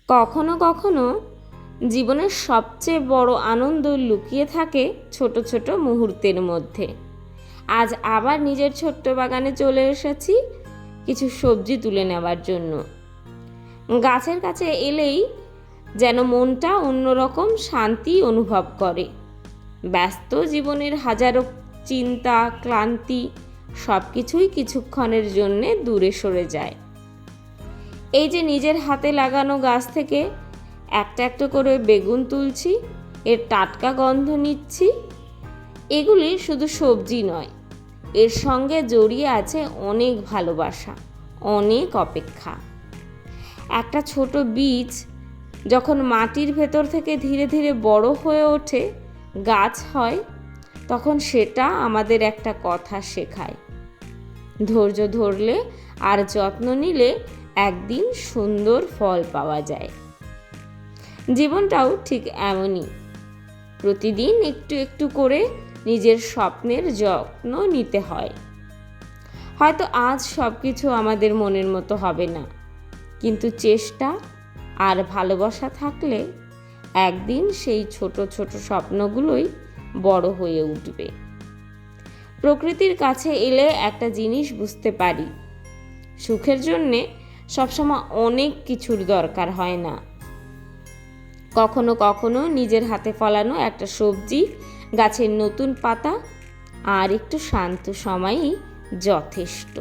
কখনো কখনো জীবনের সবচেয়ে বড় আনন্দ লুকিয়ে থাকে ছোট ছোট মুহূর্তের মধ্যে। আজ আবার নিজের ছোট্ট বাগানে চলে এসেছি কিছু সবজি তুলে নেওয়ার জন্য। গাছের কাছে এলেই যেন মনটা অন্যরকম শান্তি অনুভব করে। ব্যস্ত জীবনের হাজারো চিন্তা, ক্লান্তি সব কিছুই কিছুক্ষণের জন্যে দূরে সরে যায়। এই যে নিজের হাতে লাগানো গাছ থেকে একটা একটা করে বেগুন তুলছি, এর টাটকা গন্ধ নিচ্ছি, এগুলি শুধু সবজি নয়, এর সঙ্গে জড়িয়ে আছে অনেক ভালোবাসা, অনেক অপেক্ষা। একটা ছোট বীজ যখন মাটির ভেতর থেকে ধীরে ধীরে বড় হয়ে ওঠে, গাছ হয়, তখন সেটা আমাদের একটা কথা শেখায়। ধৈর্য ধরলে আর যত্ন নিলে একদিন সুন্দর ফল পাওয়া যায়। জীবনটাও ঠিক এমনই, প্রতিদিন একটু একটু করে নিজের স্বপ্নের যত্ন নিতে হয়। হয়তো আজ সব কিছু আমাদের মনের মতো হবে না, কিন্তু চেষ্টা আর ভালোবাসা থাকলে একদিন সেই ছোট ছোট স্বপ্নগুলোই বড় হয়ে উঠবে। প্রকৃতির কাছে এলে একটা জিনিস বুঝতে পারি, সুখের জন্যে সবসময় অনেক কিছুর দরকার হয় না। কখনো কখনো নিজের হাতে ফলানো একটা সবজি, গাছের নতুন পাতা আর একটু শান্ত সময়ই যথেষ্ট।